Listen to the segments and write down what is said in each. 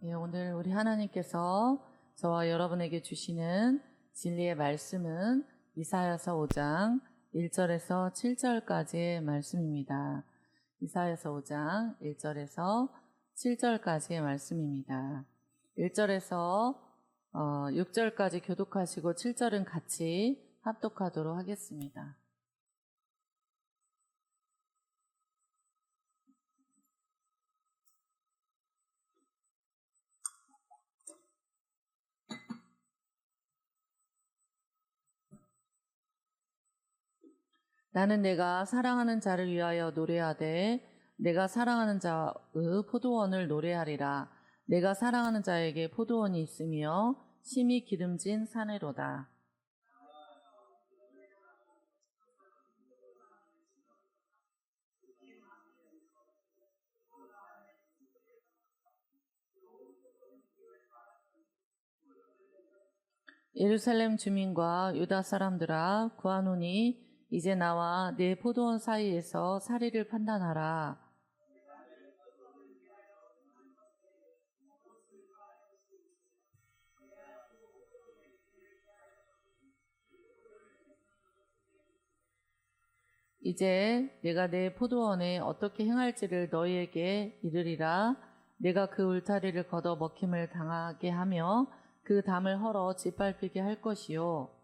예, 오늘 우리 하나님께서 저와 여러분에게 주시는 진리의 말씀은 이사야서 5장 1절에서 7절까지의 말씀입니다. 이사야서 5장 1절에서 7절까지의 말씀입니다. 1절에서 6절까지 교독하시고 7절은 같이 합독하도록 하겠습니다. 나는 내가 사랑하는 자를 위하여 노래하되 내가 사랑하는 자의 포도원을 노래하리라. 내가 사랑하는 자에게 포도원이 있으며 심히 기름진 사내로다. 예루살렘 주민과 유다 사람들아 구하노니 이제 나와 내 포도원 사이에서 사리를 판단하라. 이제 내가 내 포도원에 어떻게 행할지를 너희에게 이르리라. 내가 그 울타리를 걷어 먹힘을 당하게 하며 그 담을 헐어 짓밟히게 할 것이요.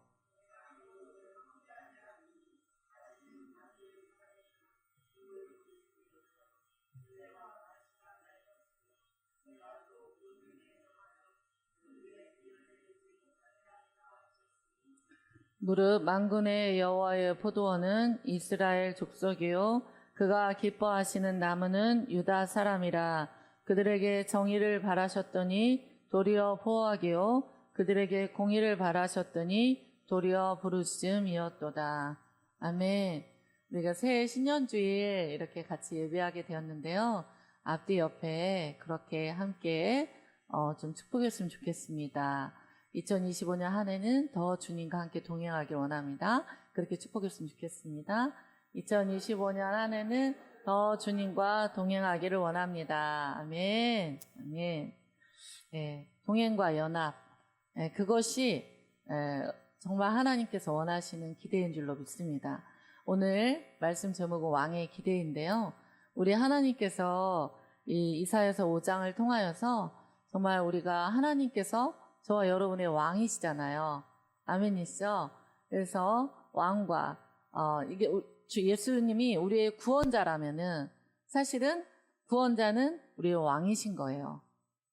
무릇 만군의 여호와의 포도원은 이스라엘 족속이요 그가 기뻐하시는 나무는 유다 사람이라. 그들에게 정의를 바라셨더니 도리어 보호하기요 그들에게 공의를 바라셨더니 도리어 부르짖음이었도다. 아멘. 우리가 새해 신년주일 이렇게 같이 예배하게 되었는데요. 앞뒤 옆에 그렇게 함께 좀 축복했으면 좋겠습니다. 2025년 한 해는 더 주님과 함께 동행하길 원합니다. 그렇게 축복했으면 좋겠습니다. 2025년 한 해는 더 주님과 동행하기를 원합니다. 아멘. 아멘. 예, 동행과 연합. 예, 그것이 정말 하나님께서 원하시는 기대인 줄로 믿습니다. 오늘 말씀 제목은 왕의 기대인데요. 우리 하나님께서 이 이사야서 5장을 통하여서 정말 우리가 하나님께서 저와 여러분의 왕이시잖아요. 아멘이시죠? 그래서 왕과 이게 예수님이 우리의 구원자라면은 사실은 구원자는 우리의 왕이신 거예요.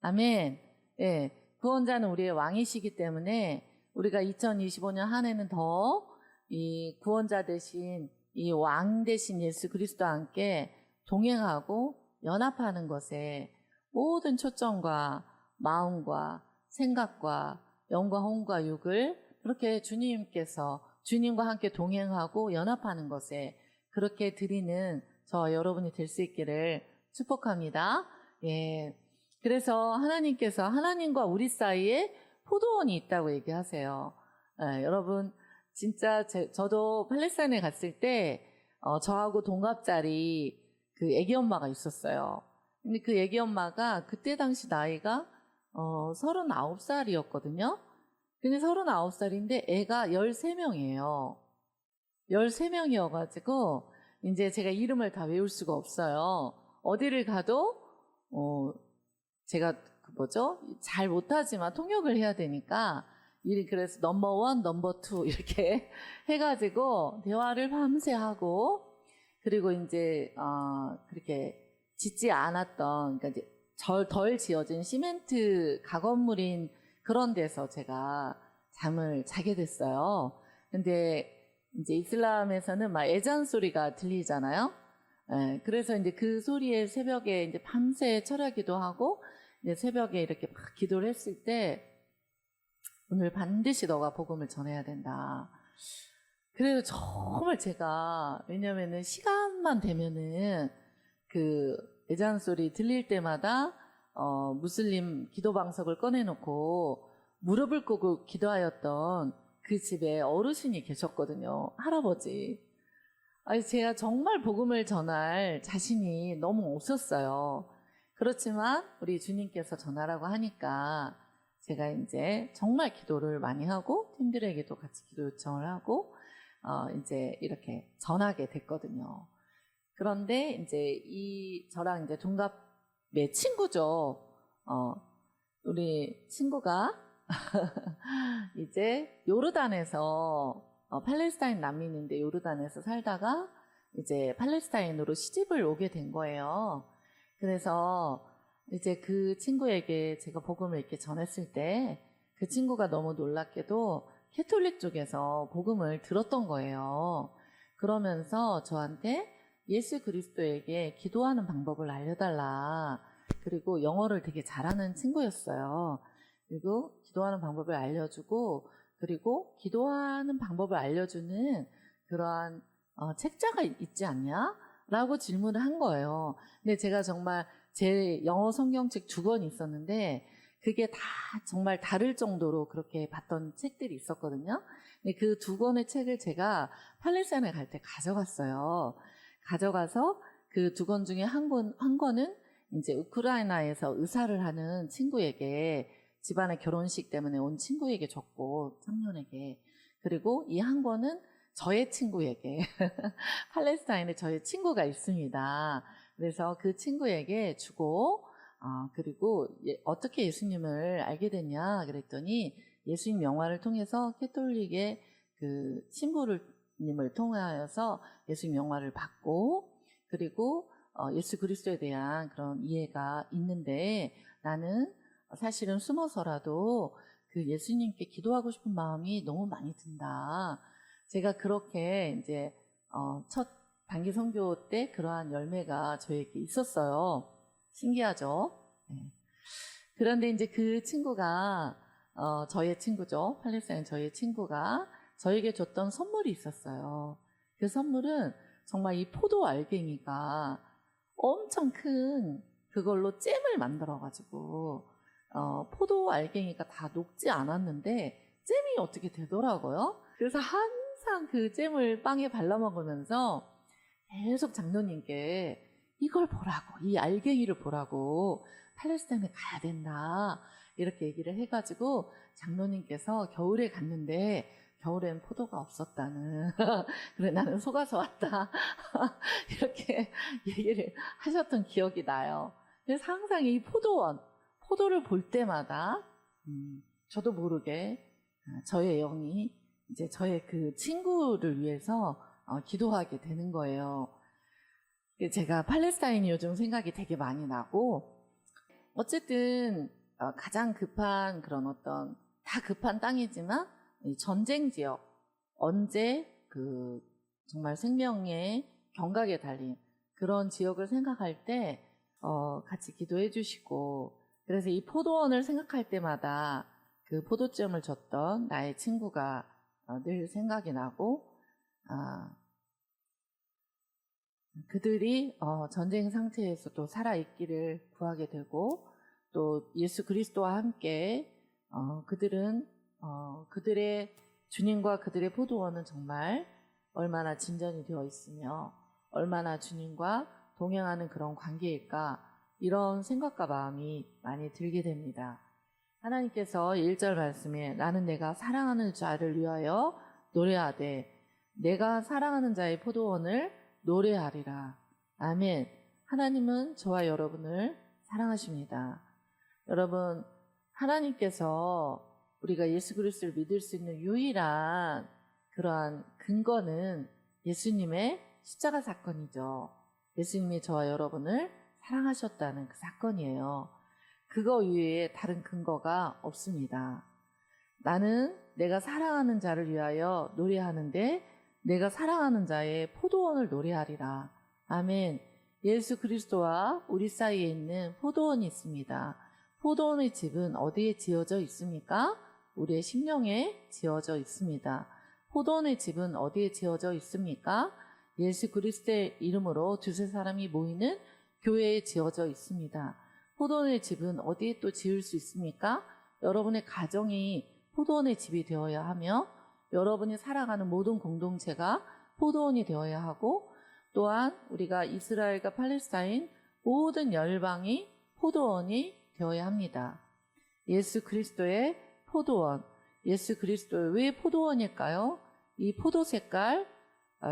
아멘. 예, 구원자는 우리의 왕이시기 때문에 우리가 2025년 한 해는 더 이 구원자 대신 이 왕 대신 예수 그리스도와 함께 동행하고 연합하는 것에 모든 초점과 마음과 생각과 영과 혼과 육을 그렇게 주님께서 주님과 함께 동행하고 연합하는 것에 그렇게 드리는 저와 여러분이 될 수 있기를 축복합니다. 예. 그래서 하나님께서 하나님과 우리 사이에 포도원이 있다고 얘기하세요. 여러분 진짜 저도 팔레스타인에 갔을 때 저하고 동갑자리 그 애기 엄마가 있었어요. 근데 그 애기 엄마가 그때 당시 나이가 39살이었거든요. 근데 39살인데 애가 13명이에요. 13명이어가지고 이제 제가 이름을 다 외울 수가 없어요. 어디를 가도 제가 잘 못하지만 통역을 해야 되니까 그래서 넘버 1, 넘버 2 이렇게 해가지고 대화를 밤새 하고 그리고 이제 그렇게 짓지 않았던 그러니까 이제 덜 지어진 시멘트 가건물인 그런 데서 제가 잠을 자게 됐어요. 근데 이제 이슬람에서는 막 애잔 소리가 들리잖아요. 그래서 이제 그 소리에 새벽에 이제 밤새 철야기도 하고 이제 새벽에 이렇게 막 기도를 했을 때 오늘 반드시 너가 복음을 전해야 된다. 그래서 정말 제가 왜냐면은 시간만 되면은 그 애잔 소리 들릴 때마다 무슬림 기도 방석을 꺼내놓고 무릎을 꿇고 기도하였던 그 집에 어르신이 계셨거든요. 할아버지. 아니 제가 정말 복음을 전할 자신이 너무 없었어요. 그렇지만 우리 주님께서 전하라고 하니까 제가 이제 정말 기도를 많이 하고 팀들에게도 같이 기도 요청을 하고 이제 이렇게 전하게 됐거든요. 그런데 이제 저랑 이제 동갑의 친구죠. 우리 친구가 이제 요르단에서 팔레스타인 난민인데 요르단에서 살다가 이제 팔레스타인으로 시집을 오게 된 거예요. 그래서 이제 그 친구에게 제가 복음을 이렇게 전했을 때 그 친구가 너무 놀랍게도 캐톨릭 쪽에서 복음을 들었던 거예요. 그러면서 저한테 예수 그리스도에게 기도하는 방법을 알려달라. 그리고 영어를 되게 잘하는 친구였어요. 그리고 기도하는 방법을 알려주고, 그리고 기도하는 방법을 알려주는 그러한 책자가 있지 않냐? 라고 질문을 한 거예요. 근데 제가 정말 제 영어 성경책 2권 있었는데 그게 다 정말 다를 정도로 그렇게 봤던 책들이 있었거든요. 근데 그 2권의 책을 제가 팔레스타인에 갈 때 가져갔어요. 가져가서 그 2권 중에 한 권은 이제 우크라이나에서 의사를 하는 친구에게, 집안의 결혼식 때문에 온 친구에게 줬고, 청년에게. 그리고 이 한 권은 저의 친구에게 팔레스타인에 저의 친구가 있습니다. 그래서 그 친구에게 주고, 그리고 어떻게 예수님을 알게 됐냐 그랬더니 예수님 영화를 통해서 캐톨릭의 그 신부님을 통하여서 예수님 영화를 받고, 그리고 예수 그리스도에 대한 그런 이해가 있는데 나는 사실은 숨어서라도 그 예수님께 기도하고 싶은 마음이 너무 많이 든다. 제가 그렇게 이제 첫 단기 선교 때 그러한 열매가 저에게 있었어요. 신기하죠? 네. 그런데 이제 그 친구가 저의 친구죠. 팔레스타인 저의 친구가 저에게 줬던 선물이 있었어요. 그 선물은 정말 이 포도 알갱이가 엄청 큰 그걸로 잼을 만들어가지고 포도 알갱이가 다 녹지 않았는데 잼이 어떻게 되더라고요. 그래서 항상 그 잼을 빵에 발라 먹으면서 계속 장로님께 이걸 보라고, 이 알갱이를 보라고, 팔레스타인에 가야 된다 이렇게 얘기를 해가지고 장로님께서 겨울에 갔는데 겨울엔 포도가 없었다는 그래 나는 속아서 왔다 이렇게 얘기를 하셨던 기억이 나요. 그래서 항상 이 포도를 볼 때마다 저도 모르게 저의 영이 이제 저의 그 친구를 위해서 기도하게 되는 거예요. 제가 팔레스타인이 요즘 생각이 되게 많이 나고, 어쨌든 가장 급한 그런 다 급한 땅이지만 전쟁 지역, 언제 그 정말 생명의 경각에 달린 그런 지역을 생각할 때 같이 기도해 주시고, 그래서 이 포도원을 생각할 때마다 그 포도잼을 줬던 나의 친구가 늘 생각이 나고, 그들이 전쟁 상태에서도 살아있기를 구하게 되고, 또 예수 그리스도와 함께 그들의 주님과 그들의 포도원은 정말 얼마나 진전이 되어 있으며 얼마나 주님과 동행하는 그런 관계일까, 이런 생각과 마음이 많이 들게 됩니다. 하나님께서 1절 말씀에 나는 내가 사랑하는 자를 위하여 노래하되 내가 사랑하는 자의 포도원을 노래하리라. 아멘. 하나님은 저와 여러분을 사랑하십니다. 여러분, 하나님께서 우리가 예수 그리스도를 믿을 수 있는 유일한 그러한 근거는 예수님의 십자가 사건이죠. 예수님이 저와 여러분을 사랑하셨다는 그 사건이에요. 그거 외에 다른 근거가 없습니다. 나는 내가 사랑하는 자를 위하여 노래하는데 내가 사랑하는 자의 포도원을 노래하리라. 아멘. 예수 그리스도와 우리 사이에 있는 포도원이 있습니다. 포도원의 집은 어디에 지어져 있습니까? 우리의 심령에 지어져 있습니다. 포도원의 집은 어디에 지어져 있습니까? 예수 그리스도의 이름으로 두세 사람이 모이는 교회에 지어져 있습니다. 포도원의 집은 어디에 또 지을 수 있습니까? 여러분의 가정이 포도원의 집이 되어야 하며 여러분이 살아가는 모든 공동체가 포도원이 되어야 하고, 또한 우리가 이스라엘과 팔레스타인 모든 열방이 포도원이 되어야 합니다. 예수 그리스도의 포도원. 예수 그리스도의 왜 포도원일까요? 이 포도 색깔,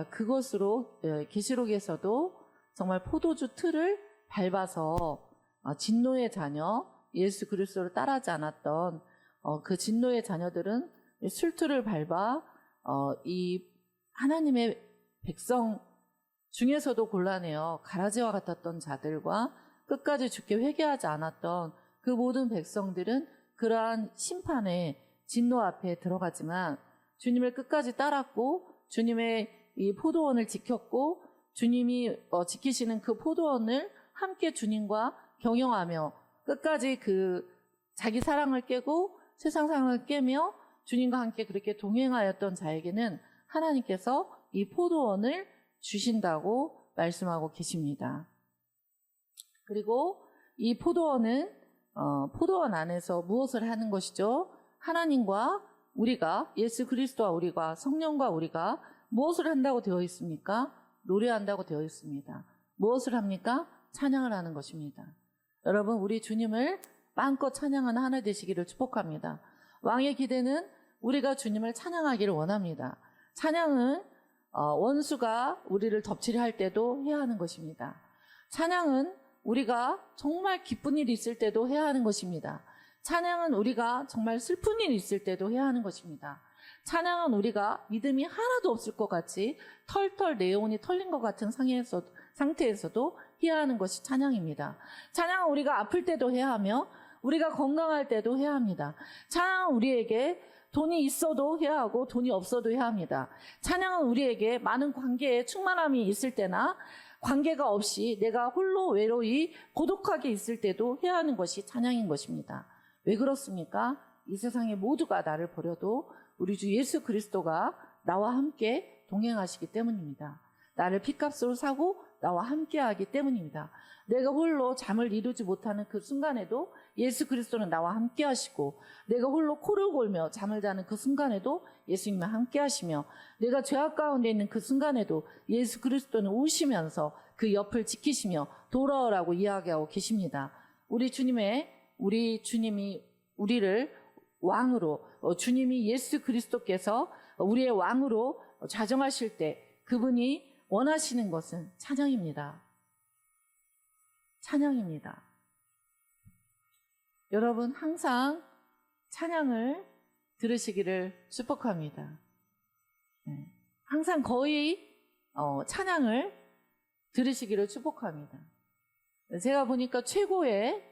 그것으로 계시록에서도 정말 포도주 틀을 밟아서 진노의 자녀, 예수 그리스도를 따라하지 않았던 그 진노의 자녀들은 술틀을 밟아 이 하나님의 백성 중에서도 곤란해요. 가라지와 같았던 자들과 끝까지 주께 회개하지 않았던 그 모든 백성들은 그러한 심판의 진노 앞에 들어가지만 주님을 끝까지 따랐고 주님의 이 포도원을 지켰고 주님이 지키시는 그 포도원을 함께 주님과 경영하며 끝까지 그 자기 사랑을 깨고 세상 사랑을 깨며 주님과 함께 그렇게 동행하였던 자에게는 하나님께서 이 포도원을 주신다고 말씀하고 계십니다. 그리고 이 포도원은 포도원 안에서 무엇을 하는 것이죠? 하나님과 우리가, 예수 그리스도와 우리가, 성령과 우리가 무엇을 한다고 되어 있습니까? 노래한다고 되어 있습니다. 무엇을 합니까? 찬양을 하는 것입니다. 여러분, 우리 주님을 마음껏 찬양하는 하나 되시기를 축복합니다. 왕의 기대는 우리가 주님을 찬양하기를 원합니다. 찬양은 원수가 우리를 덮치려 할 때도 해야 하는 것입니다. 찬양은 우리가 정말 기쁜 일이 있을 때도 해야 하는 것입니다. 찬양은 우리가 정말 슬픈 일이 있을 때도 해야 하는 것입니다. 찬양은 우리가 믿음이 하나도 없을 것 같이 털털 내 영혼이 털린 것 같은 상태에서도 해야 하는 것이 찬양입니다. 찬양은 우리가 아플 때도 해야 하며 우리가 건강할 때도 해야 합니다. 찬양은 우리에게 돈이 있어도 해야 하고 돈이 없어도 해야 합니다. 찬양은 우리에게 많은 관계에 충만함이 있을 때나 관계가 없이 내가 홀로 외로이 고독하게 있을 때도 해야 하는 것이 찬양인 것입니다. 왜 그렇습니까? 이 세상의 모두가 나를 버려도 우리 주 예수 그리스도가 나와 함께 동행하시기 때문입니다. 나를 핏값으로 사고 나와 함께하기 때문입니다. 내가 홀로 잠을 이루지 못하는 그 순간에도 예수 그리스도는 나와 함께하시고 내가 홀로 코를 골며 잠을 자는 그 순간에도 예수님과 함께하시며 내가 죄악 가운데 있는 그 순간에도 예수 그리스도는 오시면서 그 옆을 지키시며 돌아오라고 이야기하고 계십니다. 우리 주님이 우리를 왕으로 주님이 예수 그리스도께서 우리의 왕으로 좌정하실 때 그분이 원하시는 것은 찬양입니다. 찬양입니다. 여러분 항상 찬양을 들으시기를 축복합니다. 항상 거의 찬양을 들으시기를 축복합니다. 제가 보니까 최고의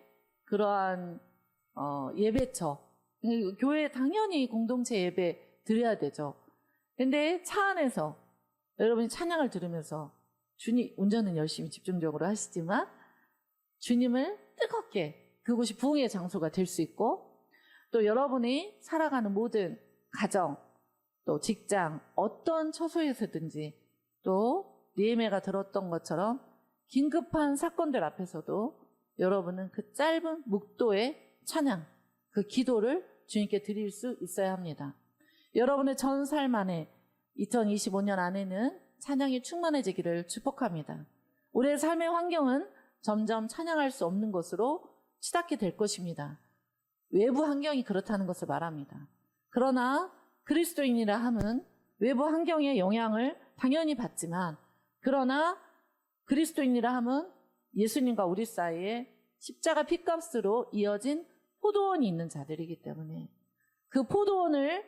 그러한 예배처, 교회 당연히 공동체 예배 드려야 되죠. 근데 차 안에서 여러분이 찬양을 들으면서 주님, 운전은 열심히 집중적으로 하시지만 주님을 뜨겁게 그곳이 부흥의 장소가 될 수 있고 또 여러분이 살아가는 모든 가정, 또 직장, 어떤 처소에서든지 또 느헤미야가 들었던 것처럼 긴급한 사건들 앞에서도 여러분은 그 짧은 묵도의 찬양, 그 기도를 주님께 드릴 수 있어야 합니다. 여러분의 전 삶 안에 2025년 안에는 찬양이 충만해지기를 축복합니다. 우리의 삶의 환경은 점점 찬양할 수 없는 것으로 치닫게 될 것입니다. 외부 환경이 그렇다는 것을 말합니다. 그러나 그리스도인이라 함은 외부 환경의 영향을 당연히 받지만 그러나 그리스도인이라 함은 예수님과 우리 사이에 십자가 핏값으로 이어진 포도원이 있는 자들이기 때문에 그 포도원을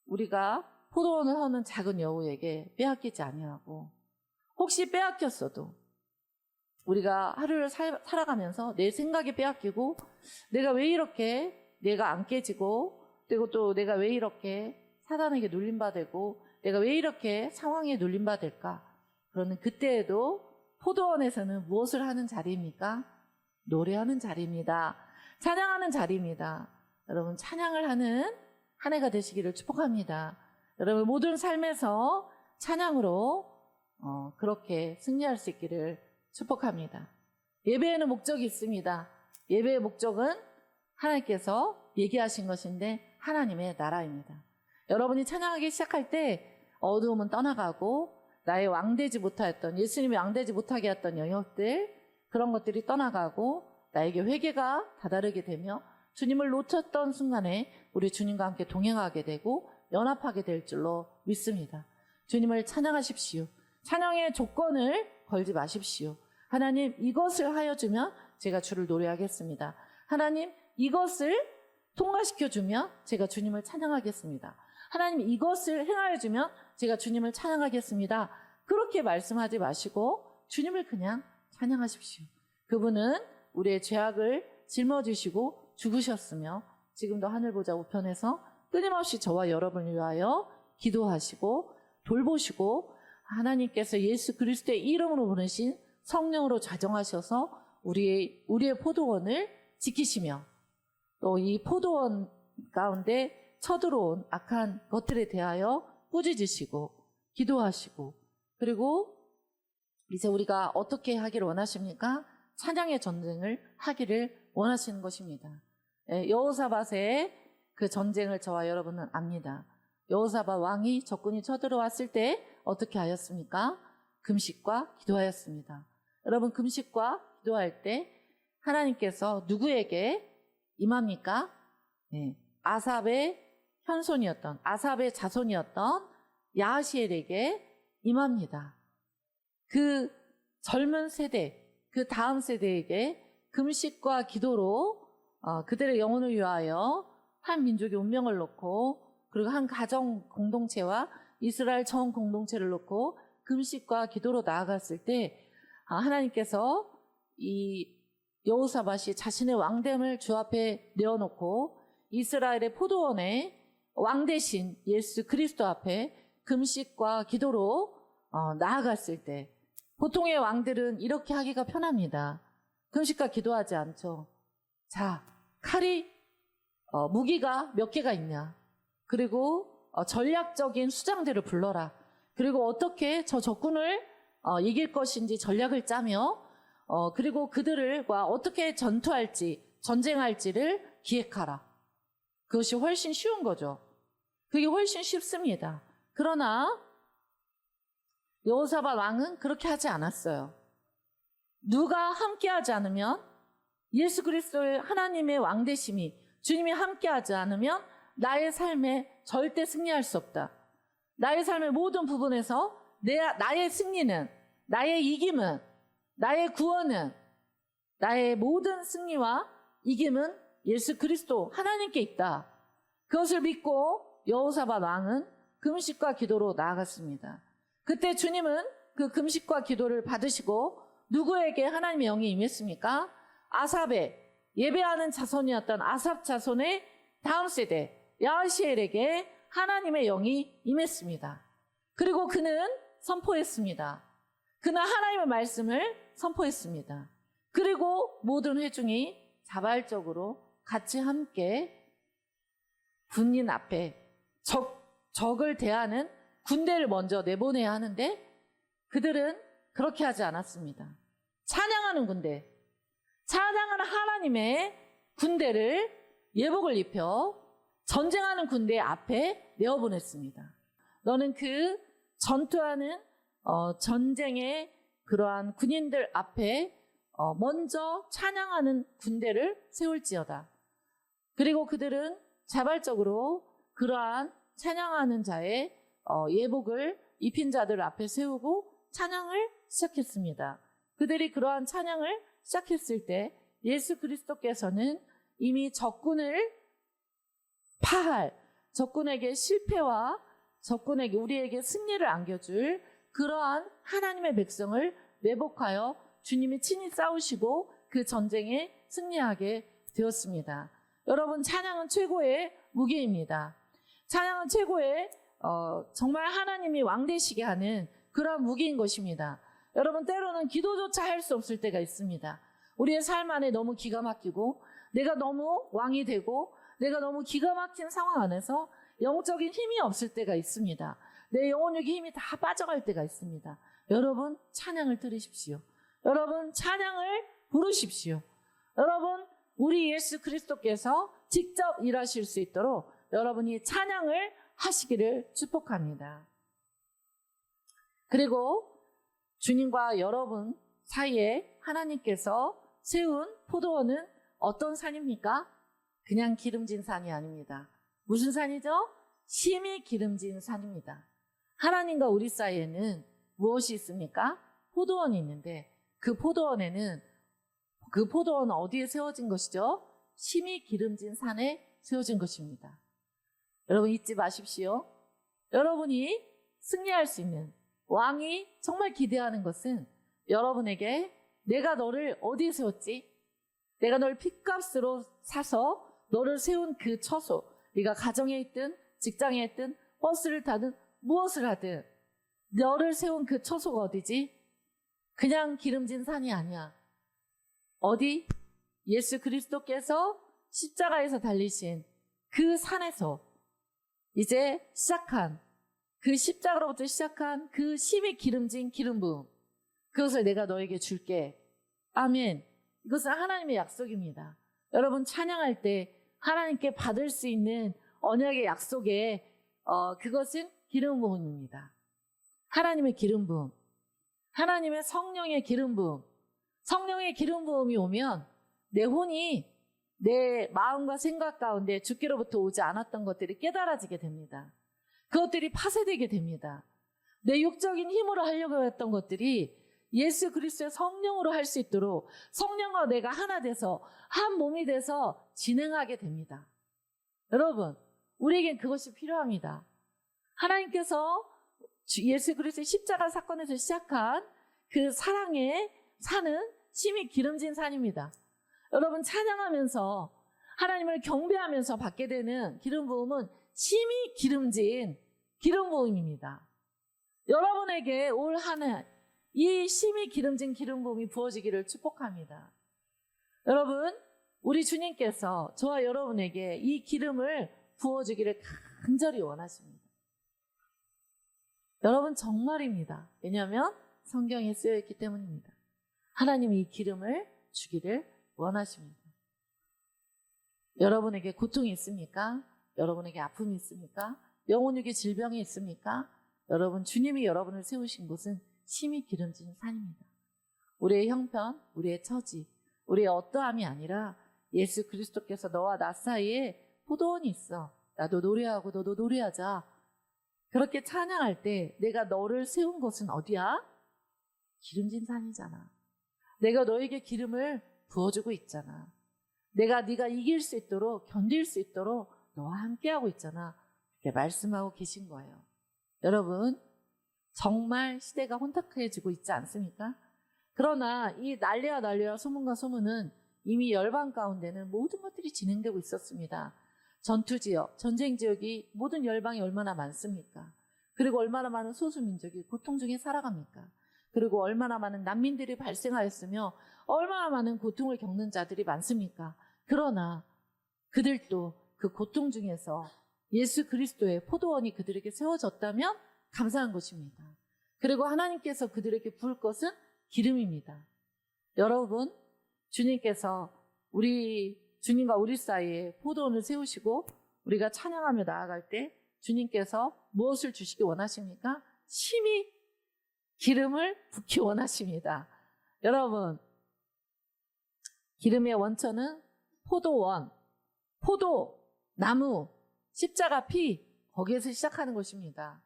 우리가 포도원을 하는 작은 여우에게 빼앗기지 아니하고 혹시 빼앗겼어도 우리가 하루를 살아가면서 내 생각이 빼앗기고 내가 왜 이렇게 내가 안 깨지고 그리고 또 내가 왜 이렇게 사단에게 눌림받고 내가 왜 이렇게 상황에 눌림받을까? 그러는 그때에도 포도원에서는 무엇을 하는 자리입니까? 노래하는 자리입니다. 찬양하는 자리입니다. 여러분 찬양을 하는 한 해가 되시기를 축복합니다. 여러분 모든 삶에서 찬양으로 그렇게 승리할 수 있기를 축복합니다. 예배에는 목적이 있습니다. 예배의 목적은 하나님께서 얘기하신 것인데 하나님의 나라입니다. 여러분이 찬양하기 시작할 때 어두움은 떠나가고 나의 왕되지 못하였던 예수님이 왕되지 못하게 했던 영역들 그런 것들이 떠나가고 나에게 회개가 다다르게 되며 주님을 놓쳤던 순간에 우리 주님과 함께 동행하게 되고 연합하게 될 줄로 믿습니다. 주님을 찬양하십시오. 찬양의 조건을 걸지 마십시오. 하나님, 이것을 하여 주면 제가 주를 노래하겠습니다. 하나님, 이것을 통과시켜 주면 제가 주님을 찬양하겠습니다. 하나님, 이것을 행하여 주면 제가 주님을 찬양하겠습니다. 그렇게 말씀하지 마시고 주님을 그냥 찬양하십시오. 그분은 우리의 죄악을 짊어지시고 죽으셨으며 지금도 하늘 보좌 우편에서 끊임없이 저와 여러분을 위하여 기도하시고 돌보시고 하나님께서 예수 그리스도의 이름으로 보내신 성령으로 자정하셔서 우리의 포도원을 지키시며 또 이 포도원 가운데 쳐들어온 악한 것들에 대하여 꾸짖으시고 기도하시고 그리고 이제 우리가 어떻게 하기를 원하십니까? 찬양의 전쟁을 하기를 원하시는 것입니다. 여호사밧의 그 전쟁을 저와 여러분은 압니다. 여호사밧 왕이 적군이 쳐들어왔을 때 어떻게 하였습니까? 금식과 기도하였습니다. 여러분, 금식과 기도할 때 하나님께서 누구에게 임합니까? 아삽의 현손이었던 아삽의 자손이었던 야하시엘에게 임합니다. 그 젊은 세대, 그 다음 세대에게 금식과 기도로 그들의 영혼을 위하여 한 민족의 운명을 놓고 그리고 한 가정 공동체와 이스라엘 전 공동체를 놓고 금식과 기도로 나아갔을 때 하나님께서 이 여호사밧이 자신의 왕됨을 주 앞에 내어놓고 이스라엘의 포도원에 왕 대신 예수 그리스도 앞에 금식과 기도로 나아갔을 때 보통의 왕들은 이렇게 하기가 편합니다. 금식과 기도하지 않죠. 자, 칼이 무기가 몇 개가 있냐. 그리고 전략적인 수장들을 불러라. 그리고 어떻게 저 적군을 이길 것인지 전략을 짜며 그리고 그들과 어떻게 전투할지 전쟁할지를 기획하라. 그것이 훨씬 쉬운 거죠. 그게 훨씬 쉽습니다. 그러나 여호사밧 왕은 그렇게 하지 않았어요. 누가 함께하지 않으면 예수 그리스도의 하나님의 왕되심이 주님이 함께하지 않으면 나의 삶에 절대 승리할 수 없다. 나의 삶의 모든 부분에서 나의 승리는, 나의 이김은, 나의 구원은, 나의 모든 승리와 이김은 예수 그리스도 하나님께 있다. 그것을 믿고 여호사밧 왕은 금식과 기도로 나아갔습니다. 그때 주님은 그 금식과 기도를 받으시고 누구에게 하나님의 영이 임했습니까? 아삽의 예배하는 자손이었던 아삽 자손의 다음 세대 야하시엘에게 하나님의 영이 임했습니다. 그리고 그는 선포했습니다. 그는 하나님의 말씀을 선포했습니다. 그리고 모든 회중이 자발적으로 같이 함께 군인 앞에 적을 대하는 군대를 먼저 내보내야 하는데 그들은 그렇게 하지 않았습니다. 찬양하는 군대, 찬양하는 하나님의 군대를 예복을 입혀 전쟁하는 군대 앞에 내어보냈습니다. 너는 그 전투하는 전쟁의 그러한 군인들 앞에 먼저 찬양하는 군대를 세울지어다. 그리고 그들은 자발적으로 그러한 찬양하는 자의 예복을 입힌 자들 앞에 세우고 찬양을 시작했습니다. 그들이 그러한 찬양을 시작했을 때 예수 그리스도께서는 이미 적군을 파할, 적군에게 실패와 적군에게 우리에게 승리를 안겨줄 그러한 하나님의 백성을 매복하여 주님이 친히 싸우시고 그 전쟁에 승리하게 되었습니다. 여러분, 찬양은 최고의 무기입니다. 찬양은 최고의 정말 하나님이 왕되시게 하는 그런 무기인 것입니다. 여러분, 때로는 기도조차 할 수 없을 때가 있습니다. 우리의 삶 안에 너무 기가 막히고 내가 너무 왕이 되고 내가 너무 기가 막힌 상황 안에서 영적인 힘이 없을 때가 있습니다. 내 영혼력의 힘이 다 빠져갈 때가 있습니다. 여러분, 찬양을 들으십시오. 여러분, 찬양을 부르십시오. 여러분, 우리 예수 그리스도께서 직접 일하실 수 있도록 여러분이 찬양을 하시기를 축복합니다. 그리고 주님과 여러분 사이에 하나님께서 세운 포도원은 어떤 산입니까? 그냥 기름진 산이 아닙니다. 무슨 산이죠? 심이 기름진 산입니다. 하나님과 우리 사이에는 무엇이 있습니까? 포도원이 있는데 그 포도원 어디에 세워진 것이죠? 심이 기름진 산에 세워진 것입니다. 여러분 잊지 마십시오. 여러분이 승리할 수 있는, 왕이 정말 기대하는 것은 여러분에게 내가 너를 어디에 세웠지? 내가 널 핏값으로 사서 너를 세운 그 처소, 네가 가정에 있든 직장에 있든 버스를 타든 무엇을 하든 너를 세운 그 처소가 어디지? 그냥 기름진 산이 아니야. 어디? 예수 그리스도께서 십자가에서 달리신 그 산에서 이제 시작한, 그 십자가로부터 시작한 그 심이 기름진 기름 부음, 그것을 내가 너에게 줄게. 아멘. 이것은 하나님의 약속입니다. 여러분 찬양할 때 하나님께 받을 수 있는 언약의 약속에 그것은 기름 부음입니다. 하나님의 기름 부음, 하나님의 성령의 기름 부음. 성령의 기름 부음이 오면 내 혼이 내 마음과 생각 가운데 주께로부터 오지 않았던 것들이 깨달아지게 됩니다. 그것들이 파쇄되게 됩니다. 내 육적인 힘으로 하려고 했던 것들이 예수 그리스도의 성령으로 할 수 있도록 성령과 내가 하나 돼서 한 몸이 돼서 진행하게 됩니다. 여러분, 우리에겐 그것이 필요합니다. 하나님께서 예수 그리스도의 십자가 사건에서 시작한 그 사랑의 산은 심이 기름진 산입니다. 여러분 찬양하면서 하나님을 경배하면서 받게 되는 기름 부음은 심이 기름진 기름 부음입니다. 여러분에게 올 한 해 이 심이 기름진 기름 부음이 부어지기를 축복합니다. 여러분, 우리 주님께서 저와 여러분에게 이 기름을 부어주기를 간절히 원하십니다. 여러분 정말입니다. 왜냐하면 성경에 쓰여있기 때문입니다. 하나님이 이 기름을 주기를 원하십니다. 여러분에게 고통이 있습니까? 여러분에게 아픔이 있습니까? 영혼육의 질병이 있습니까? 여러분, 주님이 여러분을 세우신 곳은 심이 기름진 산입니다. 우리의 형편, 우리의 처지, 우리의 어떠함이 아니라 예수 그리스도께서 너와 나 사이에 포도원이 있어. 나도 노래하고 너도 노래하자. 그렇게 찬양할 때 내가 너를 세운 곳은 어디야? 기름진 산이잖아. 내가 너에게 기름을 부어주고 있잖아. 네가 이길 수 있도록, 견딜 수 있도록 너와 함께하고 있잖아. 이렇게 말씀하고 계신 거예요. 여러분, 정말 시대가 혼탁해지고 있지 않습니까? 그러나 이 난리와 소문과 소문은 이미 열방 가운데는 모든 것들이 진행되고 있었습니다. 전투지역, 전쟁지역이 모든 열방이 얼마나 많습니까? 그리고 얼마나 많은 소수민족이 고통 중에 살아갑니까? 그리고 얼마나 많은 난민들이 발생하였으며 얼마나 많은 고통을 겪는 자들이 많습니까? 그러나 그들도 그 고통 중에서 예수 그리스도의 포도원이 그들에게 세워졌다면 감사한 것입니다. 그리고 하나님께서 그들에게 부을 것은 기름입니다. 여러분, 주님께서 주님과 우리 사이에 포도원을 세우시고 우리가 찬양하며 나아갈 때 주님께서 무엇을 주시기 원하십니까? 심히 기름을 붓기 원하십니다. 여러분, 기름의 원천은 포도원, 포도, 나무, 십자가 피, 거기에서 시작하는 것입니다.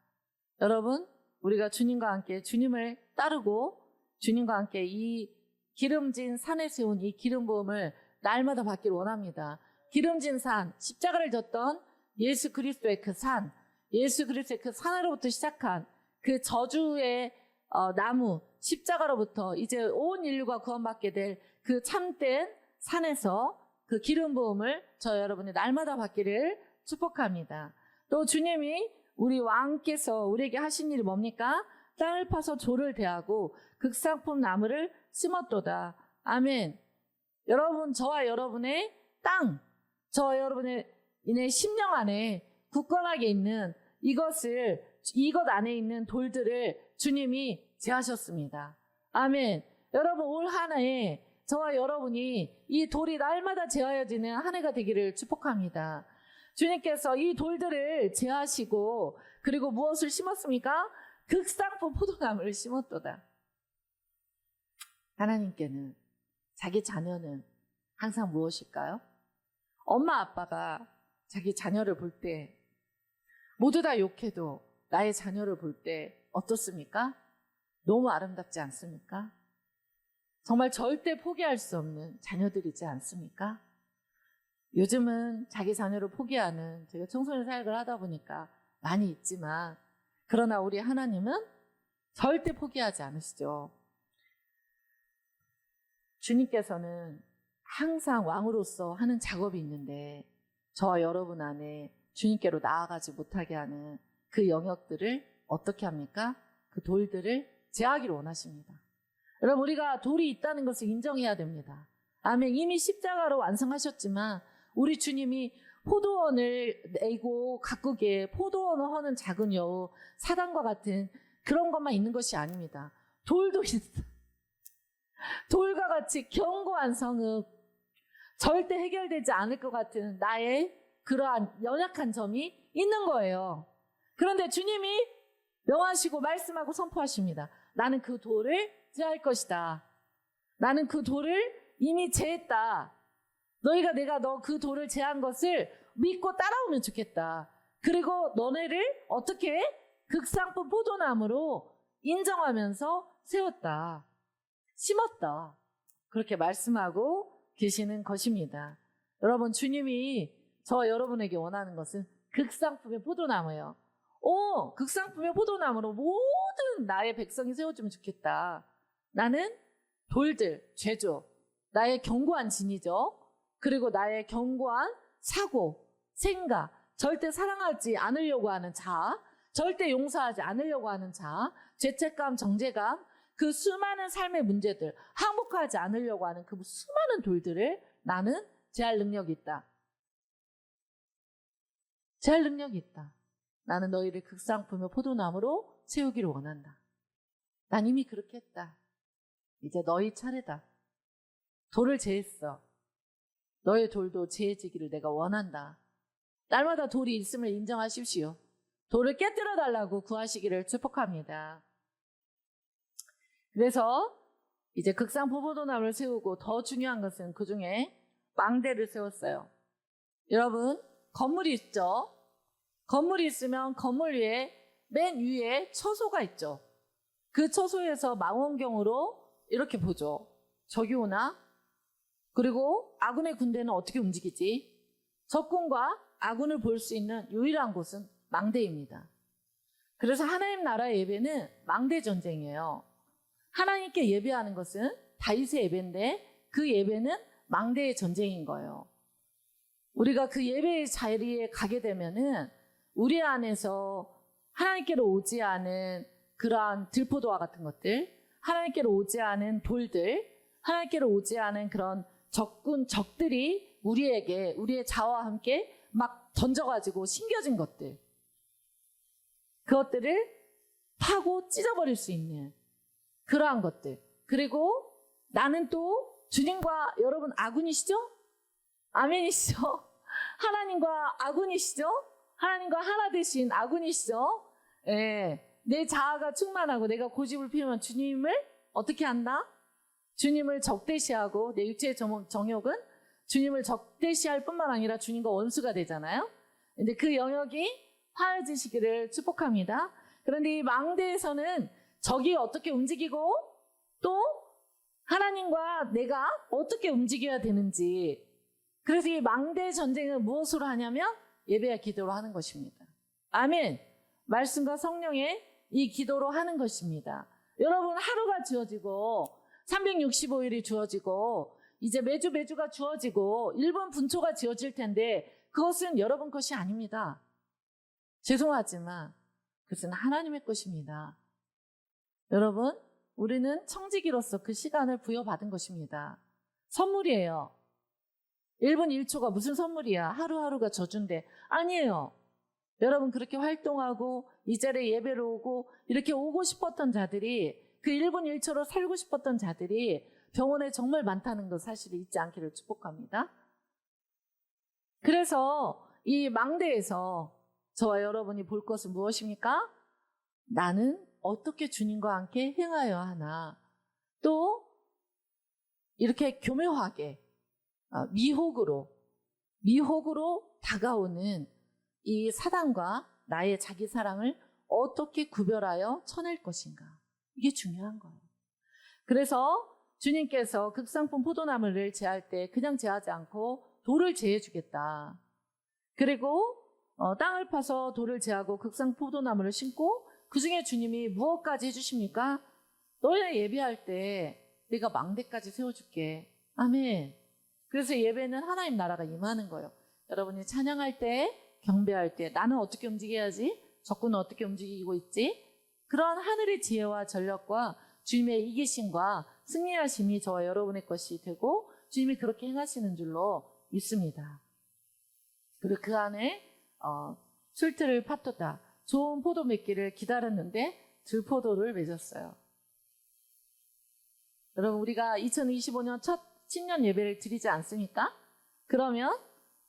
여러분, 우리가 주님과 함께 주님을 따르고 주님과 함께 이 기름진 산에 세운 이 기름 부음을 날마다 받기를 원합니다. 기름진 산, 십자가를 졌던 예수 그리스도의 그 산, 예수 그리스도의 그 산으로부터 시작한 그 저주의 나무, 십자가로부터 이제 온 인류가 구원받게 될 그 참된 산에서 그 기름 부음을 저 여러분이 날마다 받기를 축복합니다. 또 주님이 우리 왕께서 우리에게 하신 일이 뭡니까? 땅을 파서 조를 대하고 극상품 나무를 심었도다. 아멘. 여러분, 저와 여러분의 땅, 저와 여러분의 심령 안에 굳건하게 있는 이것 안에 있는 돌들을 주님이 제하셨습니다. 아멘. 여러분, 올 한 해에 저와 여러분이 이 돌이 날마다 제하여지는 한 해가 되기를 축복합니다. 주님께서 이 돌들을 제하시고 그리고 무엇을 심었습니까? 극상품 포도나무를 심었도다. 하나님께는 자기 자녀는 항상 무엇일까요? 엄마 아빠가 자기 자녀를 볼 때 모두 다 욕해도 나의 자녀를 볼 때 어떻습니까? 너무 아름답지 않습니까? 정말 절대 포기할 수 없는 자녀들이지 않습니까? 요즘은 자기 자녀를 포기하는, 제가 청소년 사역을 하다 보니까 많이 있지만, 그러나 우리 하나님은 절대 포기하지 않으시죠. 주님께서는 항상 왕으로서 하는 작업이 있는데, 저와 여러분 안에 주님께로 나아가지 못하게 하는 그 영역들을 어떻게 합니까? 그 돌들을 제하기를 원하십니다. 여러분, 우리가 돌이 있다는 것을 인정해야 됩니다. 아멘. 이미 십자가로 완성하셨지만 우리 주님이 포도원을 내고 가꾸기에 포도원을 허는 작은 여우, 사단과 같은 그런 것만 있는 것이 아닙니다. 돌도 있어. 돌과 같이 견고한 성읍, 절대 해결되지 않을 것 같은 나의 그러한 연약한 점이 있는 거예요. 그런데 주님이 명하시고 말씀하고 선포하십니다. 나는 그 돌을 제할 것이다. 나는 그 돌을 이미 제했다. 너희가 내가 너 그 돌을 제한 것을 믿고 따라오면 좋겠다. 그리고 너네를 어떻게 극상품 포도나무로 인정하면서 세웠다. 심었다. 그렇게 말씀하고 계시는 것입니다. 여러분, 주님이 저와 여러분에게 원하는 것은 극상품의 포도나무예요. 극상품의 포도나무로 모든 나의 백성이 세워주면 좋겠다. 나는 돌들, 죄죠. 나의 견고한 진이죠. 그리고 나의 견고한 사고, 생각, 절대 사랑하지 않으려고 하는 자, 절대 용서하지 않으려고 하는 자, 죄책감, 정죄감, 그 수많은 삶의 문제들, 항복하지 않으려고 하는 그 수많은 돌들을 나는 제할 능력이 있다. 제할 능력이 있다. 나는 너희를 극상품의 포도나무로 세우기를 원한다. 난 이미 그렇게 했다. 이제 너희 차례다. 돌을 제했어. 너의 돌도 제해지기를 내가 원한다. 날마다 돌이 있음을 인정하십시오. 돌을 깨뜨려 달라고 구하시기를 축복합니다. 그래서 이제 극상품 포도나무를 세우고 더 중요한 것은 그 중에 망대를 세웠어요. 여러분, 건물이 있죠? 건물이 있으면 건물 위에 맨 위에 처소가 있죠. 그 처소에서 망원경으로 이렇게 보죠. 적이 오나? 그리고 아군의 군대는 어떻게 움직이지? 적군과 아군을 볼 수 있는 유일한 곳은 망대입니다. 그래서 하나님 나라 예배는 망대 전쟁이에요. 하나님께 예배하는 것은 다윗의 예배인데 그 예배는 망대의 전쟁인 거예요. 우리가 그 예배의 자리에 가게 되면은 우리 안에서 하나님께로 오지 않은 그러한 들포도와 같은 것들, 하나님께로 오지 않은 돌들, 하나님께로 오지 않은 그런 적들이 우리에게, 우리의 자와 함께 막 던져가지고 심겨진 것들, 그것들을 파고 찢어버릴 수 있는 그러한 것들. 그리고 나는 또 주님과 여러분 아군이시죠? 아멘이시죠? 하나님과 아군이시죠? 하나님과 하나 되신 아군이시죠? 예, 내 자아가 충만하고 내가 고집을 피우면 주님을 어떻게 한다? 주님을 적대시하고 내 육체의 정욕은 주님을 적대시할 뿐만 아니라 주님과 원수가 되잖아요. 근데 그 영역이 화해지시기를 축복합니다. 그런데 이 망대에서는 적이 어떻게 움직이고 또 하나님과 내가 어떻게 움직여야 되는지, 그래서 이 망대 전쟁은 무엇으로 하냐면 예배와 기도로 하는 것입니다. 아멘. 말씀과 성령의 이 기도로 하는 것입니다. 여러분, 하루가 주어지고 365일이 주어지고 이제 매주가 주어지고 1분 분초가 지어질 텐데 그것은 여러분 것이 아닙니다. 죄송하지만 그것은 하나님의 것입니다. 여러분, 우리는 청지기로서 그 시간을 부여받은 것입니다. 선물이에요. 1분 1초가 무슨 선물이야? 하루하루가 저주인데. 아니에요. 여러분, 그렇게 활동하고 이 자리에 예배를 오고 이렇게 오고 싶었던 자들이, 그 1분 1초로 살고 싶었던 자들이 병원에 정말 많다는 것 사실을 잊지 않기를 축복합니다. 그래서 이 망대에서 저와 여러분이 볼 것은 무엇입니까? 나는 어떻게 주님과 함께 행하여야 하나? 또 이렇게 교묘하게 미혹으로 다가오는 이 사단과 나의 자기 사랑을 어떻게 구별하여 쳐낼 것인가. 이게 중요한 거예요. 그래서 주님께서 극상품 포도나무를 제할 때 그냥 제하지 않고 돌을 제해 주겠다. 그리고 땅을 파서 돌을 제하고 극상 포도나무를 심고 그 중에 주님이 무엇까지 해주십니까? 너네 예배할 때 내가 망대까지 세워줄게. 아멘. 그래서 예배는 하나님 나라가 임하는 거예요. 여러분이 찬양할 때, 경배할 때 나는 어떻게 움직여야지? 적군은 어떻게 움직이고 있지? 그런 하늘의 지혜와 전력과 주님의 이기심과 승리하심이 저와 여러분의 것이 되고 주님이 그렇게 행하시는 줄로 믿습니다. 그리고 그 안에 술틀을 파토다. 좋은 포도 맺기를 기다렸는데 들포도를 맺었어요. 여러분 우리가 2025년 첫 신년 예배를 드리지 않습니까? 그러면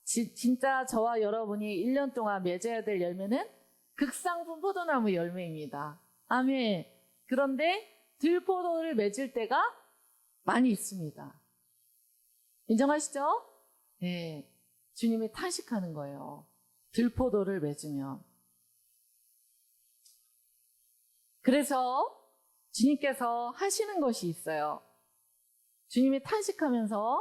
진짜 저와 여러분이 1년 동안 맺어야 될 열매는 극상품 포도나무 열매입니다. 아멘. 그런데 들포도를 맺을 때가 많이 있습니다. 인정하시죠? 네. 주님이 탄식하는 거예요. 들포도를 맺으면. 그래서 주님께서 하시는 것이 있어요. 주님이 탄식하면서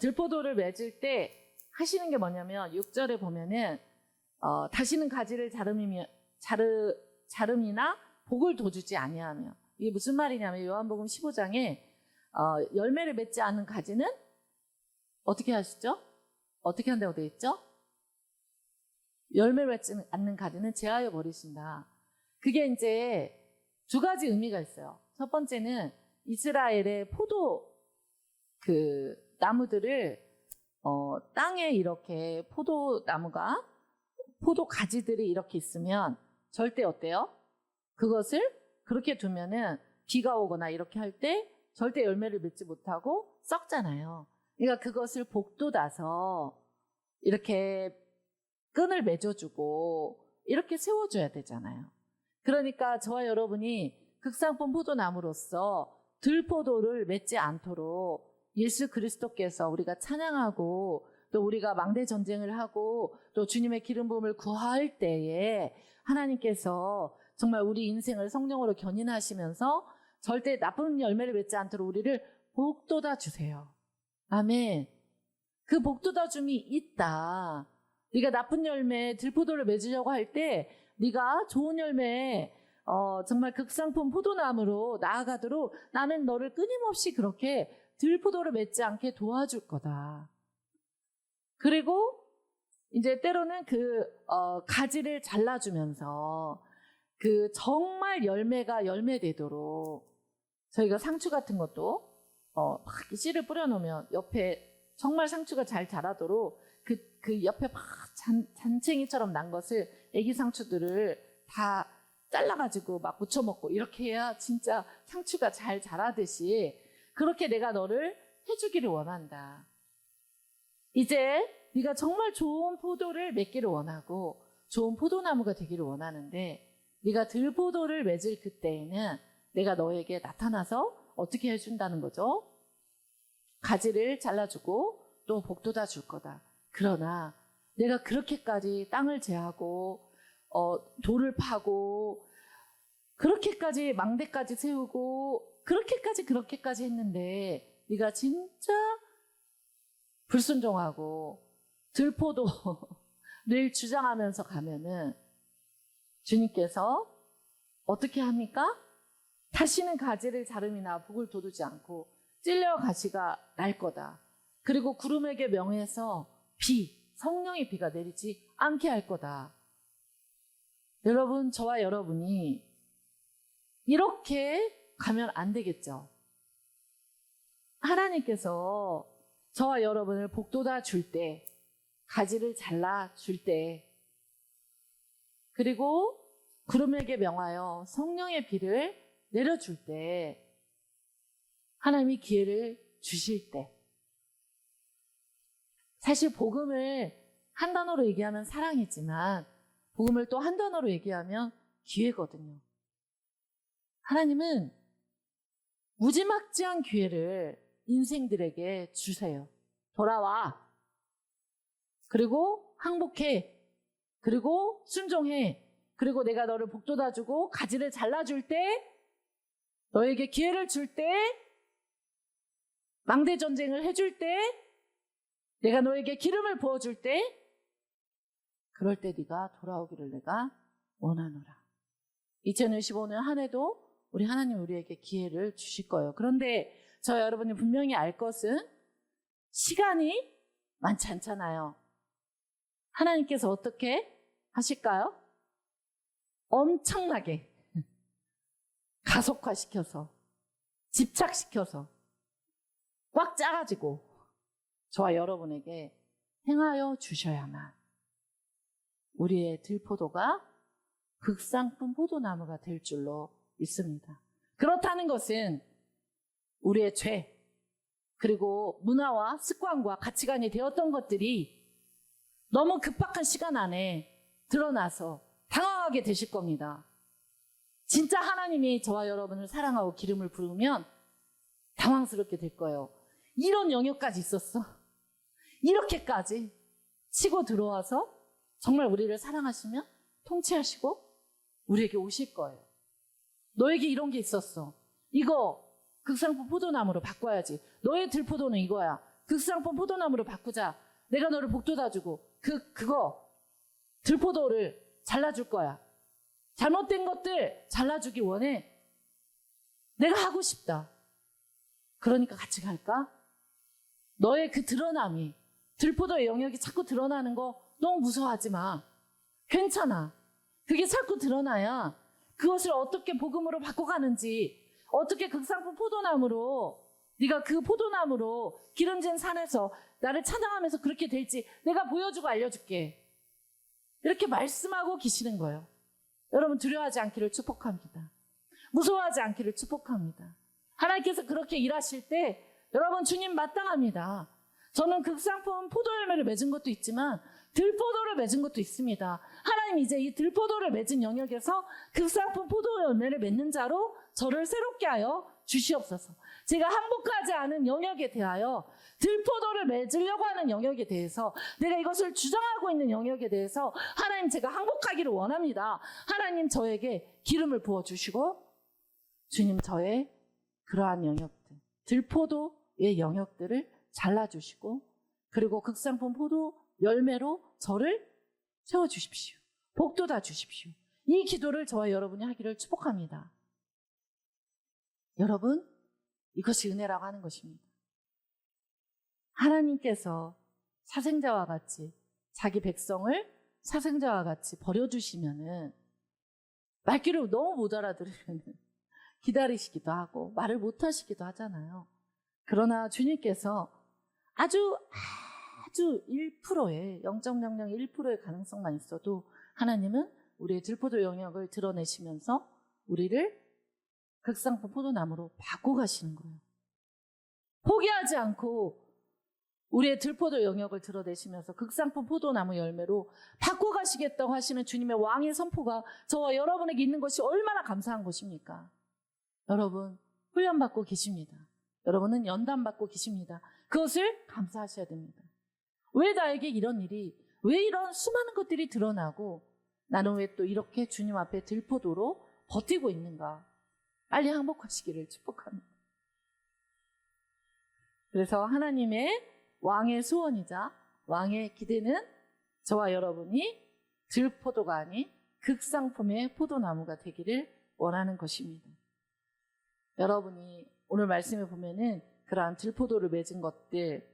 들포도를 맺을 때 하시는 게 뭐냐면 6절에 보면은 다시는 가지를 자름이나 복을 돋우지 아니하며. 이게 무슨 말이냐면 요한복음 15장에 열매를 맺지 않는 가지는 어떻게 하시죠? 어떻게 한다고 되어 있죠? 열매를 맺지 않는 가지는 제하여 버리신다. 그게 이제 두 가지 의미가 있어요. 첫 번째는 이스라엘의 포도 나무들을 땅에 이렇게 포도 가지들이 이렇게 있으면 절대 어때요? 그것을 그렇게 두면은 비가 오거나 이렇게 할 때 절대 열매를 맺지 못하고 썩잖아요. 그러니까 그것을 복돋아서 이렇게 끈을 맺어주고 이렇게 세워줘야 되잖아요. 그러니까 저와 여러분이 극상품 포도나무로서 들포도를 맺지 않도록 예수 그리스도께서 우리가 찬양하고 또 우리가 망대 전쟁을 하고 또 주님의 기름 부음을 구할 때에 하나님께서 정말 우리 인생을 성령으로 견인하시면서 절대 나쁜 열매를 맺지 않도록 우리를 복돋아 주세요. 아멘. 그 복돋아 줌이 있다. 네가 나쁜 열매 들포도를 맺으려고 할 때 네가 좋은 열매 정말 극상품 포도나무로 나아가도록 나는 너를 끊임없이 그렇게 들포도를 맺지 않게 도와줄 거다. 그리고 이제 때로는 가지를 잘라주면서 정말 열매가 열매되도록 저희가 상추 같은 것도 막 씨를 뿌려놓으면 옆에 정말 상추가 잘 자라도록 그 옆에 막 잔챙이처럼 난 것을 애기 상추들을 다 잘라가지고 막 무쳐 먹고 이렇게 해야 진짜 상추가 잘 자라듯이 그렇게 내가 너를 해주기를 원한다. 이제 네가 정말 좋은 포도를 맺기를 원하고 좋은 포도나무가 되기를 원하는데 네가 들포도를 맺을 그때에는 내가 너에게 나타나서 어떻게 해준다는 거죠? 가지를 잘라주고 또 복돋아 줄 거다. 그러나 내가 그렇게까지 땅을 제하고 돌을 파고 그렇게까지 망대까지 세우고 그렇게까지 했는데 네가 진짜 불순종하고 들포도를 주장하면서 가면은 주님께서 어떻게 합니까? 다시는 가지를 자름이나 복을 돋우지 않고 찔려 가시가 날 거다. 그리고 구름에게 명해서 성령의 비가 내리지 않게 할 거다. 여러분, 저와 여러분이 이렇게 가면 안 되겠죠. 하나님께서 저와 여러분을 복돋아 줄 때, 가지를 잘라 줄 때, 그리고 구름에게 명하여 성령의 비를 내려줄 때, 하나님이 기회를 주실 때, 사실 복음을 한 단어로 얘기하면 사랑이지만 복음을 또 한 단어로 얘기하면 기회거든요. 하나님은 무지막지한 기회를 인생들에게 주세요. 돌아와. 그리고 항복해. 그리고 순종해. 그리고 내가 너를 복돋아주고 가지를 잘라줄 때, 너에게 기회를 줄 때, 망대 전쟁을 해줄 때, 내가 너에게 기름을 부어줄 때, 그럴 때 네가 돌아오기를 내가 원하노라. 2025년 한 해도 우리 하나님 우리에게 기회를 주실 거예요. 그런데 저 여러분이 분명히 알 것은 시간이 많지 않잖아요. 하나님께서 어떻게 하실까요? 엄청나게 가속화시켜서, 집착시켜서, 꽉 짜가지고 저와 여러분에게 행하여 주셔야만 우리의 들포도가 극상품 포도나무가 될 줄로 믿습니다. 그렇다는 것은 우리의 죄, 그리고 문화와 습관과 가치관이 되었던 것들이 너무 급박한 시간 안에 드러나서 당황하게 되실 겁니다. 진짜 하나님이 저와 여러분을 사랑하고 기름을 부으면 당황스럽게 될 거예요. 이런 영역까지 있었어? 이렇게까지 치고 들어와서 정말 우리를 사랑하시면 통치하시고 우리에게 오실 거예요. 너에게 이런 게 있었어. 이거 극상품 포도나무로 바꿔야지. 너의 들포도는 이거야. 극상품 포도나무로 바꾸자. 내가 너를 복돋아주고 그거 들포도를 잘라줄 거야. 잘못된 것들 잘라주기 원해. 내가 하고 싶다. 그러니까 같이 갈까? 너의 그 드러남이, 들포도의 영역이 자꾸 드러나는 거 너무 무서워하지 마. 괜찮아. 그게 자꾸 드러나야 그것을 어떻게 복음으로 바꿔가는지, 어떻게 극상품 포도나무로, 네가 그 포도나무로 기름진 산에서 나를 찬양하면서 그렇게 될지 내가 보여주고 알려줄게. 이렇게 말씀하고 계시는 거예요. 여러분 두려워하지 않기를 축복합니다. 무서워하지 않기를 축복합니다. 하나님께서 그렇게 일하실 때 여러분 주님 마땅합니다. 저는 극상품 포도열매를 맺은 것도 있지만 들포도를 맺은 것도 있습니다. 하나님 이제 이 들포도를 맺은 영역에서 극상품 포도열매를 맺는 자로 저를 새롭게 하여 주시옵소서. 제가 항복하지 않은 영역에 대하여, 들포도를 맺으려고 하는 영역에 대해서, 내가 이것을 주장하고 있는 영역에 대해서 하나님 제가 항복하기를 원합니다. 하나님 저에게 기름을 부어주시고 주님 저의 그러한 영역들, 들포도의 영역들을 잘라주시고 그리고 극상품 포도 열매로 저를 세워주십시오. 복돋아 주십시오. 이 기도를 저와 여러분이 하기를 축복합니다. 여러분, 이것이 은혜라고 하는 것입니다. 하나님께서 사생자와 같이 자기 백성을 사생자와 같이 버려두시면은 말귀를 너무 못 알아들으면 기다리시기도 하고 말을 못 하시기도 하잖아요. 그러나 주님께서 아주 1%의 0.001%의 가능성만 있어도 하나님은 우리의 들포도 영역을 드러내시면서 우리를 극상품 포도나무로 바꿔가시는 거예요. 포기하지 않고 우리의 들포도 영역을 드러내시면서 극상품 포도나무 열매로 바꿔가시겠다고 하시는 주님의 왕의 선포가 저와 여러분에게 있는 것이 얼마나 감사한 것입니까? 여러분 훈련받고 계십니다. 여러분은 연단받고 계십니다. 그것을 감사하셔야 됩니다. 왜 나에게 이런 일이, 왜 이런 수많은 것들이 드러나고 나는 왜 또 이렇게 주님 앞에 들포도로 버티고 있는가? 빨리 항복하시기를 축복합니다. 그래서 하나님의 왕의 소원이자 왕의 기대는 저와 여러분이 들포도가 아닌 극상품의 포도나무가 되기를 원하는 것입니다. 여러분이 오늘 말씀에 보면은 그러한 들포도를 맺은 것들,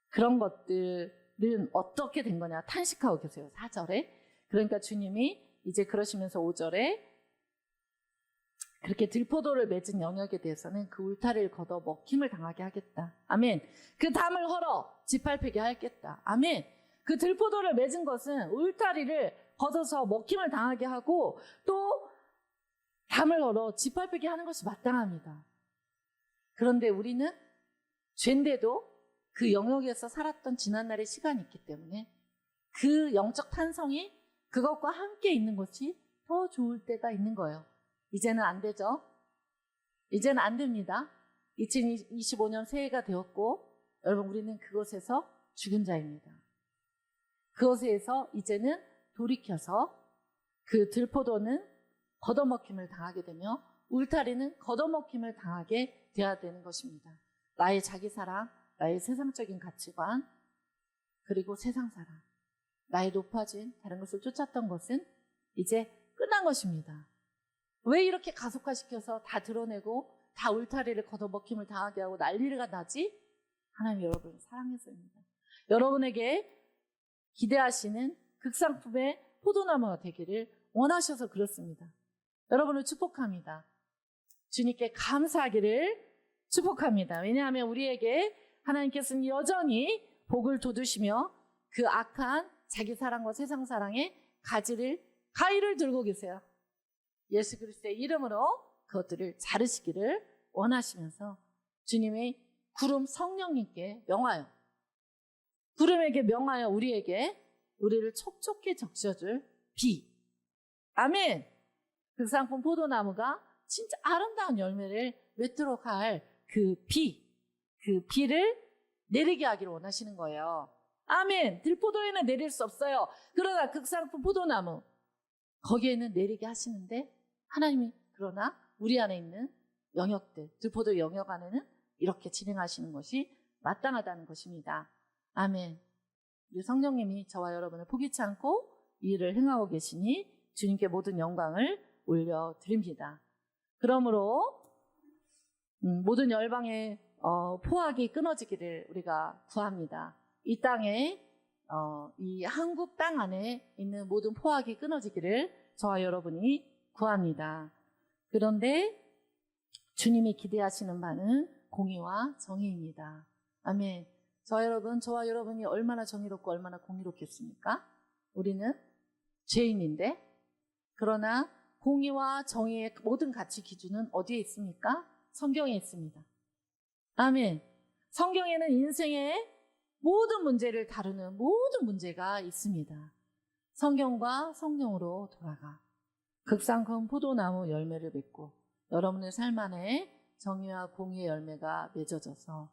그런 것들은 어떻게 된 거냐 탄식하고 계세요. 4절에. 그러니까 주님이 이제 그러시면서 5절에 그렇게 들포도를 맺은 영역에 대해서는 그 울타리를 걷어 먹힘을 당하게 하겠다. 아멘. 그 담을 헐어 짓밟히게 하겠다. 아멘. 그 들포도를 맺은 것은 울타리를 걷어서 먹힘을 당하게 하고 또 담을 헐어 짓밟히게 하는 것이 마땅합니다. 그런데 우리는 죄인데도 그 영역에서 살았던 지난날의 시간이 있기 때문에 그 영적 탄성이 그것과 함께 있는 것이 더 좋을 때가 있는 거예요. 이제는 안 되죠. 이제는 안 됩니다. 2025년 새해가 되었고 여러분 우리는 그것에서 죽은 자입니다. 그것에서 이제는 돌이켜서 그 들포도는 걷어먹힘을 당하게 되며 울타리는 걷어먹힘을 당하게 되어야 되는 것입니다. 나의 자기사랑, 나의 세상적인 가치관, 그리고 세상사랑, 나의 높아진 다른 것을 쫓았던 것은 이제 끝난 것입니다. 왜 이렇게 가속화시켜서 다 드러내고 다 울타리를 걷어먹힘을 당하게 하고 난리가 나지? 하나님 여러분을 사랑해서입니다. 여러분에게 기대하시는 극상품의 포도나무가 되기를 원하셔서 그렇습니다. 여러분을 축복합니다. 주님께 감사하기를 축복합니다. 왜냐하면 우리에게 하나님께서는 여전히 복을 돋우시며 그 악한 자기 사랑과 세상 사랑의 가위를 들고 계세요. 예수 그리스도의 이름으로 그것들을 자르시기를 원하시면서 주님의 구름 성령님께 명하여, 구름에게 명하여 우리를 촉촉히 적셔줄 비. 아멘. 극상품 포도나무가 진짜 아름다운 열매를 맺도록 할 그 비를 내리게 하기를 원하시는 거예요. 아멘. 들포도에는 내릴 수 없어요. 그러나 극상품 포도나무 거기에는 내리게 하시는데 하나님이 그러나 우리 안에 있는 영역들, 들포도 영역 안에는 이렇게 진행하시는 것이 마땅하다는 것입니다. 아멘. 우리 성령님이 저와 여러분을 포기치 않고 이 일을 행하고 계시니 주님께 모든 영광을 올려드립니다. 그러므로 모든 열방의 포악이 끊어지기를 우리가 구합니다. 이 땅에 이 한국 땅 안에 있는 모든 포악이 끊어지기를 저와 여러분이 구합니다. 그런데 주님이 기대하시는 바는 공의와 정의입니다. 아멘. 저와 여러분이 얼마나 정의롭고 얼마나 공의롭겠습니까? 우리는 죄인인데, 그러나 공의와 정의의 모든 가치 기준은 어디에 있습니까? 성경에 있습니다. 아멘. 성경에는 인생의 모든 문제를 다루는 모든 문제가 있습니다. 성경과 성령으로 돌아가 극상품 포도나무 열매를 맺고 여러분의 삶 안에 정의와 공의의 열매가 맺어져서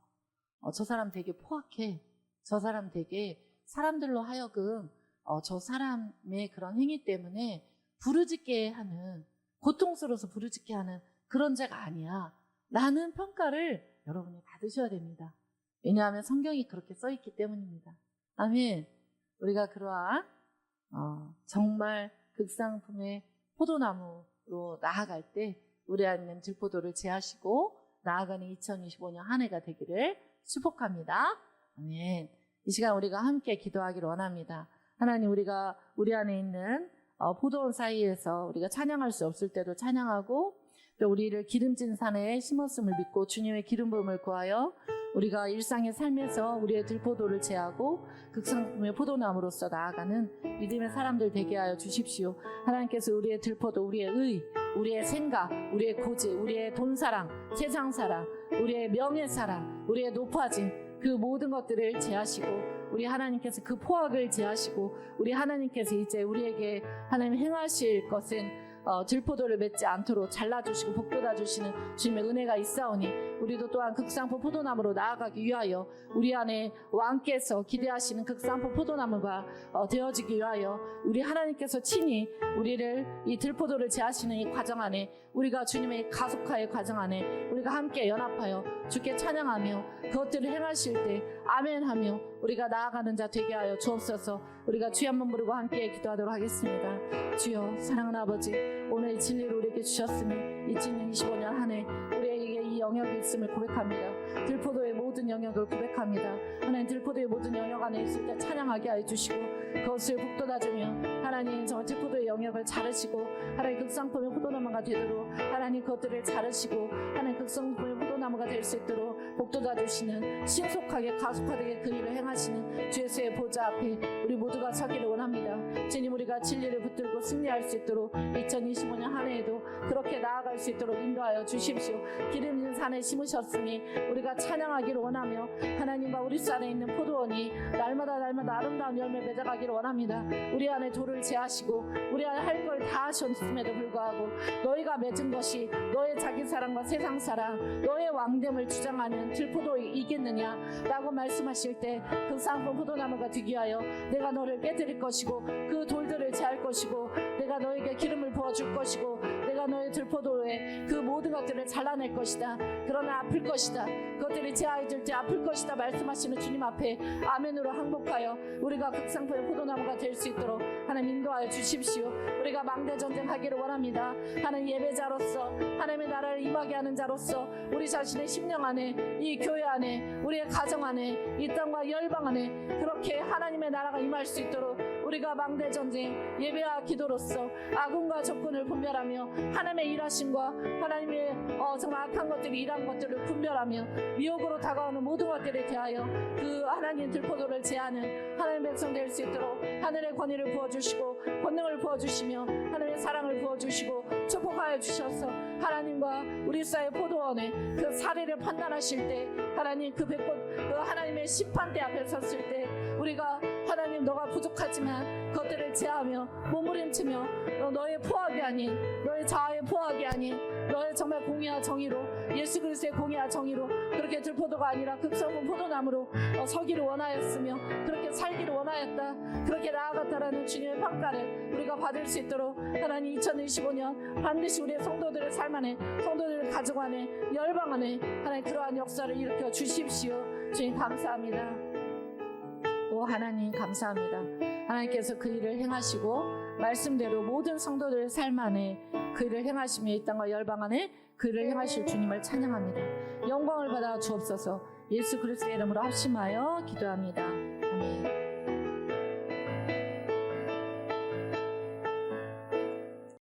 저 사람 되게 포악해, 저 사람 되게 사람들로 하여금 저 사람의 그런 행위 때문에 부르짖게 하는, 고통스러워서 부르짖게 하는 그런 자가 아니야 라는 평가를 여러분이 받으셔야 됩니다. 왜냐하면 성경이 그렇게 써있기 때문입니다. 아멘. 우리가 그러한 정말 극상품의 포도나무로 나아갈 때 우리 안에 있는 들포도를 제하시고 나아가는 2025년 한 해가 되기를 축복합니다. 아멘. 이 시간 우리가 함께 기도하기를 원합니다. 하나님, 우리가 우리 안에 있는 포도원 사이에서 우리가 찬양할 수 없을 때도 찬양하고 또 우리를 기름진 산에 심었음을 믿고 주님의 기름 부음을 구하여 우리가 일상의 삶에서 우리의 들포도를 제하고 극상품의 포도나무로서 나아가는 믿음의 사람들 되게 하여 주십시오. 하나님께서 우리의 들포도, 우리의 의, 우리의 생각, 우리의 고집, 우리의 돈사랑, 세상사랑, 우리의 명예사랑, 우리의 높아짐, 그 모든 것들을 제하시고 우리 하나님께서 그 포악을 제하시고 우리 하나님께서 이제 우리에게 하나님 행하실 것은 들포도를 맺지 않도록 잘라주시고 복돋아주시는 주님의 은혜가 있사오니 우리도 또한 극상품 포도나무로 나아가기 위하여 우리 안에 왕께서 기대하시는 극상품 포도나무가 되어지기 위하여 우리 하나님께서 친히 우리를 이 들포도를 제하시는 이 과정 안에 우리가 주님의 가속화의 과정 안에 우리가 함께 연합하여 주께 찬양하며 그것들을 행하실 때 아멘하며 우리가 나아가는 자 되게 하여 주옵소서. 우리가 주의 한번 부르고 함께 기도하도록 하겠습니다. 주여, 사랑하는 아버지, 오늘 이 진리를 우리에게 주셨으니 2025년 한 해 우리에게 이 영역이 있음을 고백합니다. 들포도의 모든 영역을 고백합니다. 하나님, 들포도의 모든 영역 안에 있을 때 찬양하게 하여 주시고 그것을 북돋아주며 하나님 저 들포도의 영역을 자르시고 하나님 극상품의 포도나무가 되도록 하나님 그것들을 자르시고 하나님 극상품의 포도나무가 될 수 있도록 북돋아주시는 신속하게 가속화되게 그 일을 행하시는 주 예수의 보좌 앞에 우리 모두가 서기를 원합니다. 주님, 우리가 진리를 붙들고 승리할 수 있도록 2025년 한 해에도 그렇게 나아갈 수 있도록 인도하여 주십시오. 기름진 산에 심으셨으니 우리가 찬양하기를 원하며 하나님과 우리 안에 있는 포도원이 날마다 아름다운 열매 맺어가기를 원합니다. 우리 안에 돌을 제하시고 우리 안에 할 걸 다 하셨음에도 불구하고 너희가 맺은 것이 너의 자기 사랑과 세상 사랑, 너의 왕됨을 주장하는 들포도이겠느냐라고 말씀하실 때 극상품 포도나무가 되기 위하여 내가 너를 깨뜨릴 것이고 그 돌들을 제할 것이고 내가 너에게 기름을 부어줄 것이고 내가 너의 들포도에 그 모든 것들을 잘라낼 것이다. 그러나 아플 것이다. 그것들이 제하여질 때 아플 것이다 말씀하시는 주님 앞에 아멘으로 항복하여 우리가 극상품의 포도나무가 될 수 있도록 하나님 인도하여 주십시오. 우리가 망대전쟁 하기를 원합니다. 하나님 예배자로서 하나님의 나라를 임하게 하는 자로서 우리 자신의 심령 안에 이 교회 안에 우리의 가정 안에 이 땅과 열방 안에 그렇게 하나님의 나라가 임할 수 있도록 우리가 망대전쟁 예배와 기도로서 아군과 적군을 분별하며 하나님의 일하심과 하나님의 정말 악한 것들이 일한 것들을 분별하며 미혹으로 다가오는 모든 것들에 대하여 그 하나님 들포도를 제하는 하나님의 백성 될 수 있도록 하늘의 권위를 부어주시고 권능을 부어주시며 하나님의 사랑을 부어주시고 축복하여 주셔서 하나님과 우리 사회 포도원의 그 사례를 판단하실 때 하나님 그 하나님의 심판대 앞에 섰을 때 우리가 하나님 너가 부족하지만 그것들을 제하며 몸부림치며 너의 포악이 아닌 너의 자아의 포악이 아닌 너의 정말 공의와 정의로 예수 그리스도의 공의와 정의로 그렇게 들포도가 아니라 극성분 포도나무로 서기를 원하였으며 그렇게 살기를 원하였다. 그렇게 나아갔다라는 주님의 평가를 우리가 받을 수 있도록 하나님 2025년 반드시 우리의 성도들의 삶 안에 성도들의 가정 안에 열방 안에 하나님 그러한 역사를 일으켜 주십시오. 주님 감사합니다. 오 하나님 감사합니다. 하나님께서 그 일을 행하시고 말씀대로 모든 성도들의 삶 안에 그 일을 행하시며 이 땅과 열방 안에 그 일을 행하실 주님을 찬양합니다. 영광을 받아 주옵소서. 예수 그리스도의 이름으로 합심하여 기도합니다. 아멘.